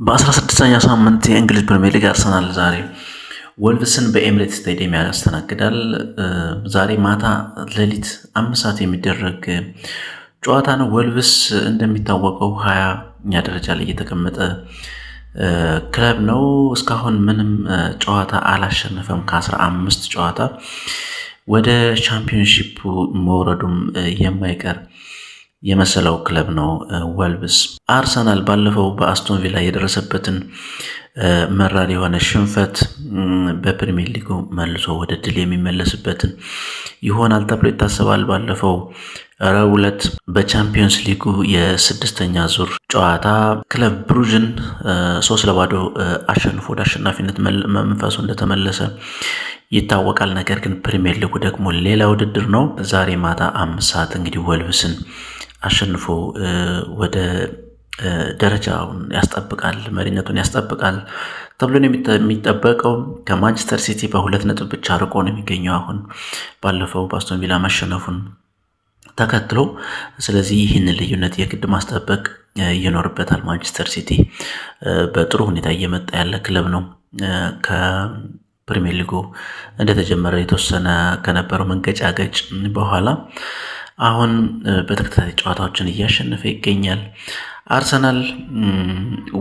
በ16ኛ ሳምንት የእንግሊዝ ፕሪሚየር ሊግ አርሰናል ዛሬ ወልቭስን በኤምሬትስ ስቴዲየም ያስተናግዳል። ዛሬ ማታ ሌሊት 5 ሰዓት የሚደረግ ጨዋታ ነው። ወልቭስ እንደሚታወቀው 20ኛ ደረጃ ላይ የተቀመጠ ክለብ ነው። እስካሁን ምንም ጨዋታ አላሸነፈም። ከ15 ጨዋታ ወደ ቻምፒዮንሺፕ መውረዱም የማይቀር የመሰለው ክለብ ነው ወልቭስ። አርሰናል ባለፈው በአስቶን ቪላ የደረሰበትን መራር የሆነ ሽንፈት በፕሪሚየር ሊጉ መልሶ ወደ ድል የሚመለስበትን ይሆናል ተብሎ ይታሰባል። ባለፈው ረቡዕ ዕለት በቻምፒዮንስ ሊጉ የስድስተኛ ዙር ጨዋታ ክለብ ብሩዥን 3-0 አሸንፎ ወደ አሸናፊነት መንፈሱ እንደተመለሰ ይታወቃል። ነገር ግን ፕሪሚየር ሊጉ ደግሞ ሌላ ውድድር ነው። ዛሬ ማታ 5 ሰዓት እንግዲህ ወልቭስን አሸንፎ ወደ ደረጃውን ያስጠብቃል፣ መሪነቱን ያስጠብቃል ተብሎ ነው የሚጠበቀው። ከማንቸስተር ሲቲ በ2 ነጥብ ብቻ ርቆ ነው የሚገኘው አሁን ባለፈው በአስቶን ቪላ መሸነፉን ተከትሎ። ስለዚህ ይህንን ልዩነት የግድ ማስጠበቅ ይኖርበታል። ማንቸስተር ሲቲ በጥሩ ሁኔታ እየመጣ ያለ ክለብ ነው። ከፕሪሚየር ሊጉ እንደተጀመረ የተወሰነ ከነበረው መንገጫገጭ በኋላ አሁን በተከታታይ ጨዋታዎችን እያሸነፈ ይገኛል። አርሰናል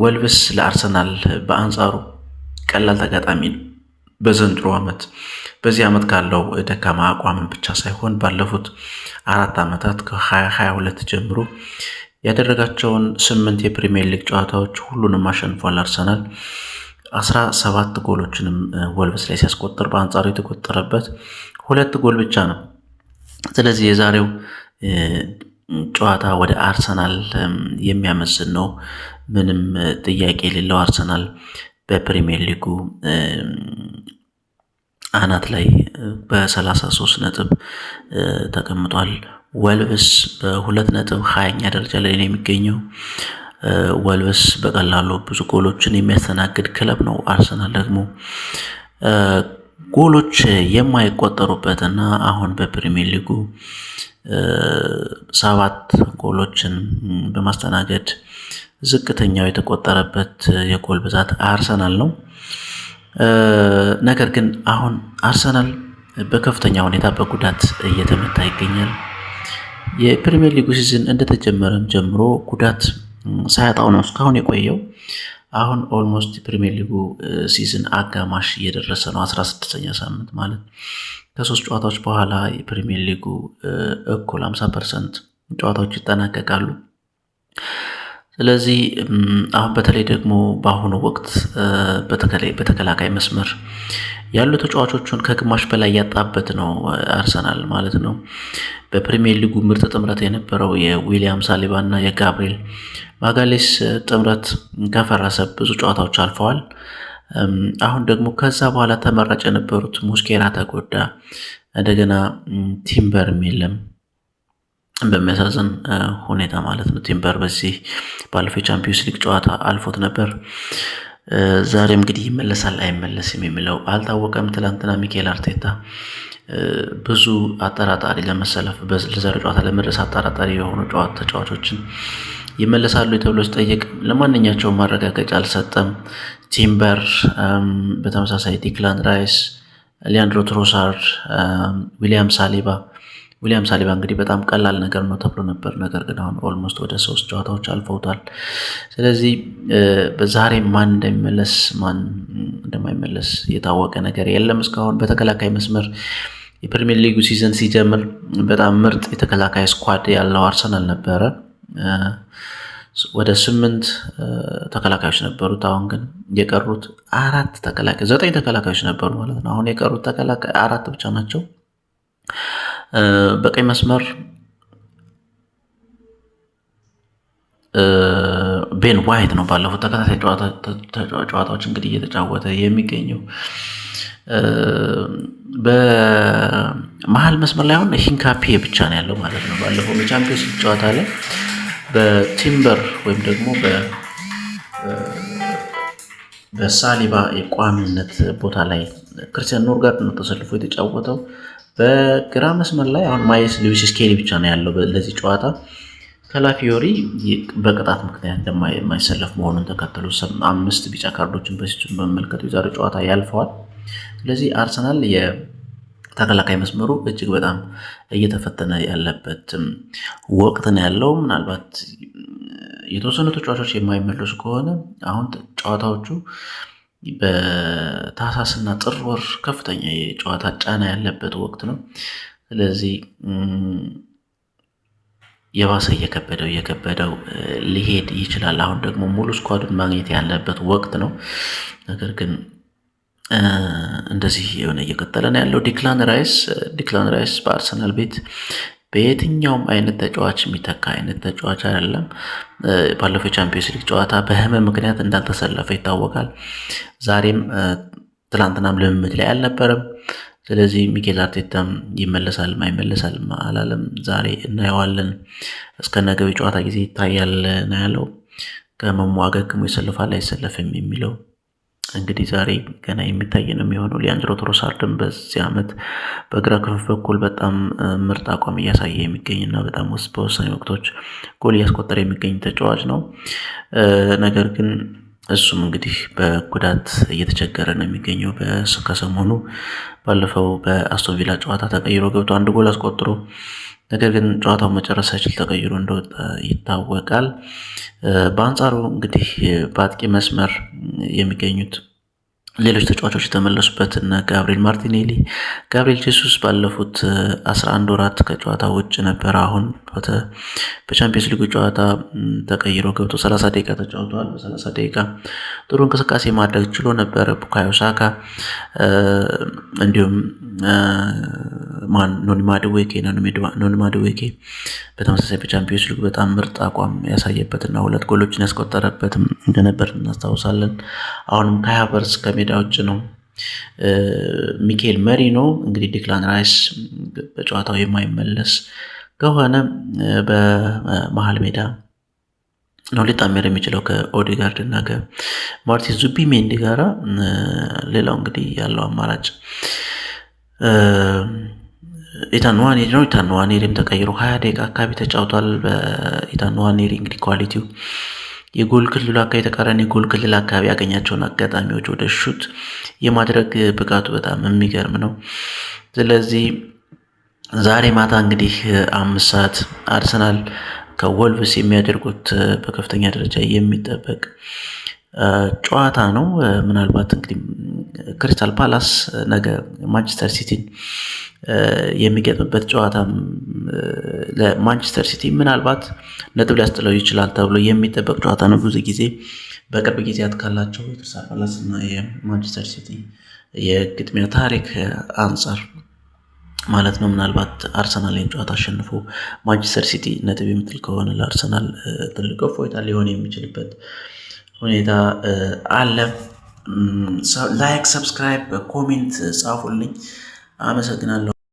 ወልቭስ ለአርሰናል በአንጻሩ ቀላል ተጋጣሚ ነው በዘንድሮ ዓመት። በዚህ ዓመት ካለው ደካማ አቋምን ብቻ ሳይሆን ባለፉት 4 ዓመታት ከ2022 ጀምሮ ያደረጋቸውን 8 የፕሪሚየር ሊግ ጨዋታዎች ሁሉንም አሸንፏል። አርሰናል 17 ጎሎችንም ወልቭስ ላይ ሲያስቆጥር በአንጻሩ የተቆጠረበት 2 ጎል ብቻ ነው። ስለዚህ የዛሬው ጨዋታ ወደ አርሰናል የሚያመዝን ነው። ምንም ጥያቄ የሌለው አርሰናል በፕሪሚየር ሊጉ አናት ላይ በ33 ነጥብ ተቀምጧል። ወልቭስ በ2 ነጥብ 20ኛ ደረጃ ላይ ነው የሚገኘው። ወልቭስ በቀላሉ ብዙ ጎሎችን የሚያስተናግድ ክለብ ነው። አርሰናል ደግሞ ጎሎች የማይቆጠሩበትና አሁን በፕሪሚየር ሊጉ 7 ጎሎችን በማስተናገድ ዝቅተኛው የተቆጠረበት የጎል ብዛት አርሰናል ነው። ነገር ግን አሁን አርሰናል በከፍተኛ ሁኔታ በጉዳት እየተመታ ይገኛል። የፕሪሚየር ሊጉ ሲዝን እንደተጀመረም ጀምሮ ጉዳት ሳያጣው ነው እስካሁን የቆየው። አሁን ኦልሞስት ፕሪሚየር ሊጉ ሲዝን አጋማሽ እየደረሰ ነው። 16ኛ ሳምንት ማለት ከ3 ጨዋታዎች በኋላ የፕሪሚየር ሊጉ እኩል 50% ጨዋታዎች ይጠናቀቃሉ። ስለዚህ አሁን በተለይ ደግሞ በአሁኑ ወቅት በተከላካይ መስመር ያሉ ተጫዋቾቹን ከግማሽ በላይ ያጣበት ነው አርሰናል ማለት ነው። በፕሪሚየር ሊጉ ምርጥ ጥምረት የነበረው የዊሊያም ሳሊባ እና የጋብሪኤል ማጋሌስ ጥምረት ከፈረሰ ብዙ ጨዋታዎች አልፈዋል። አሁን ደግሞ ከዛ በኋላ ተመራጭ የነበሩት ሙስኬራ ተጎዳ፣ እንደገና ቲምበርም የለም በሚያሳዝን ሁኔታ ማለት ነው። ቲምበር በዚህ ባለፈው የቻምፒዮንስ ሊግ ጨዋታ አልፎት ነበር። ዛሬም እንግዲህ ይመለሳል አይመለስም የሚለው አልታወቀም። ትላንትና ሚኬል አርቴታ ብዙ አጠራጣሪ ለመሰለፍ ለዛሬው ጨዋታ ለመድረስ አጠራጣሪ የሆኑ ተጫዋቾችን ይመለሳሉ ተብሎ ሲጠየቅ ለማንኛቸውም ማረጋገጫ አልሰጠም። ቲምበር፣ በተመሳሳይ ዲክላን ራይስ፣ ሊያንድሮ ትሮሳርድ፣ ዊሊያም ሳሊባ እንግዲህ በጣም ቀላል ነገር ነው ተብሎ ነበር። ነገር ግን አሁን ኦልሞስት ወደ 3 ጨዋታዎች አልፈውታል። ስለዚህ በዛሬ ማን እንደሚመለስ ማን እንደማይመለስ የታወቀ ነገር የለም እስካሁን። በተከላካይ መስመር የፕሪሚየር ሊጉ ሲዝን ሲጀምር በጣም ምርጥ የተከላካይ ስኳድ ያለው አርሰናል ነበረ። ወደ 8 ተከላካዮች ነበሩት። አሁን ግን የቀሩት 9 ተከላካዮች ነበሩ ማለት ነው። አሁን የቀሩት ተከላካይ 4 ብቻ ናቸው። በቀኝ መስመር ቤን ዋይት ነው ባለፉት ተከታታይ ጨዋታዎች እንግዲህ እየተጫወተ የሚገኘው። በመሀል መስመር ላይ አሁን ሂንካፒ ብቻ ነው ያለው ማለት ነው። ባለፈው የቻምፒዮንስ ሊግ ጨዋታ ላይ በቲምበር ወይም ደግሞ በሳሊባ የቋሚነት ቦታ ላይ ክርስቲያን ኖርጋርድ ነው ተሰልፎ የተጫወተው። በግራ መስመር ላይ አሁን ማይልስ ሉዊስ ስኬሊ ብቻ ነው ያለው ለዚህ ጨዋታ። ካላፊዮሪ በቅጣት ምክንያት እንደማይሰለፍ መሆኑን ተከትሎ 5 ቢጫ ካርዶችን በሲዙን በመመልከቱ የዛሬው ጨዋታ ያልፈዋል። ስለዚህ አርሰናል የተከላካይ መስመሩ እጅግ በጣም እየተፈተነ ያለበት ወቅት ነው ያለው። ምናልባት የተወሰኑ ተጫዋቾች የማይመለሱ ከሆነ አሁን ጨዋታዎቹ በታህሳስና ጥር ወር ከፍተኛ የጨዋታ ጫና ያለበት ወቅት ነው። ስለዚህ የባሰ እየከበደው ሊሄድ ይችላል። አሁን ደግሞ ሙሉ ስኳዱን ማግኘት ያለበት ወቅት ነው። ነገር ግን እንደዚህ የሆነ እየቀጠለ ነው ያለው። ዲክላን ራይስ በአርሰናል ቤት በየትኛውም አይነት ተጫዋች የሚተካ አይነት ተጫዋች አይደለም። ባለፈው ቻምፒዮንስ ሊግ ጨዋታ በህመም ምክንያት እንዳልተሰለፈ ይታወቃል። ዛሬም ትላንትናም ልምምድ ላይ አልነበረም። ስለዚህ ሚኬል አርቴታም ይመለሳልም አይመለሳልም አላለም። ዛሬ እናየዋለን። እስከ ነገ ጨዋታ ጊዜ ይታያል ነው ያለው። ከመሟገግሙ ይሰልፋል አይሰለፍም የሚለው እንግዲህ ዛሬ ገና የሚታይ ነው የሚሆነው። ሊያንድሮ ትሮሳርድም በዚህ ዓመት በግራ ክንፍ በኩል በጣም ምርጥ አቋም እያሳየ የሚገኝና በጣም በወሳኝ ወቅቶች ጎል እያስቆጠረ የሚገኝ ተጫዋች ነው። ነገር ግን እሱም እንግዲህ በጉዳት እየተቸገረ ነው የሚገኘው። ከሰሞኑ ባለፈው በአስቶን ቪላ ጨዋታ ተቀይሮ ገብቶ 1 ጎል አስቆጥሮ ነገር ግን ጨዋታው መጨረስ ሳይችል ተቀይሮ እንደወጣ ይታወቃል። በአንጻሩ እንግዲህ በአጥቂ መስመር የሚገኙት ሌሎች ተጫዋቾች የተመለሱበት እነ ጋብሪኤል ጄሱስ ባለፉት 11 ወራት ከጨዋታ ውጭ ነበር። አሁን በቻምፒየንስ ሊጉ ጨዋታ ተቀይሮ ገብቶ 30 ደቂቃ ተጫውተዋል። በ30 ደቂቃ ጥሩ እንቅስቃሴ ማድረግ ችሎ ነበረ። ቡካዮ ሳካ እንዲሁም ኖኒ ማዱዌኬ በተመሳሳይ በቻምፒየንስ ሊጉ በጣም ምርጥ አቋም ያሳየበትና 2 ጎሎችን ያስቆጠረበትም እንደነበር እናስታውሳለን። አሁንም ካይ ሃቨርትዝ ከሜዳ ውጭ ነው። ሚኬል መሪኖ እንግዲህ ዲክላን ራይስ በጨዋታው የማይመለስ ከሆነ በመሀል ሜዳ ነው ሊጣመር የሚችለው ከኦዴጋርድ እና ከማርቲን ዙቢሜንዲ ጋራ። ሌላው እንግዲህ ያለው አማራጭ ኢታን ንዋኔሪ ነው። ኢታን ንዋኔሪም ተቀይሮ 20 ደቂቃ አካባቢ ተጫውቷል። በኢታን ንዋኔሪ እንግዲህ ኳሊቲው የጎል ክልሉ አካባቢ ተቃራኒ የጎል ክልል አካባቢ ያገኛቸውን አጋጣሚዎች ወደ ሹት የማድረግ ብቃቱ በጣም የሚገርም ነው። ስለዚህ ዛሬ ማታ እንግዲህ 5 ሰዓት አርሰናል ከወልቭስ የሚያደርጉት በከፍተኛ ደረጃ የሚጠበቅ ጨዋታ ነው። ምናልባት እንግዲህ ክሪስታል ፓላስ ነገ ማንቸስተር ሲቲን የሚገጥምበት ጨዋታ ለማንቸስተር ሲቲ ምናልባት ነጥብ ሊያስጥለው ይችላል ተብሎ የሚጠበቅ ጨዋታ ነው። ብዙ ጊዜ በቅርብ ጊዜያት ካላቸው የክሪስታል ፓላስ እና የማንቸስተር ሲቲ የግጥሚያ ታሪክ አንጻር ማለት ነው። ምናልባት አርሰናልን ጨዋታ አሸንፎ ማንቸስተር ሲቲ ነጥብ የምጥል ከሆነ ለአርሰናል ትልቅ እፎይታ ሊሆን የሚችልበት ሁኔታ አለ። ላይክ፣ ሰብስክራይብ፣ ኮሜንት ጻፉልኝ። አመሰግናለሁ።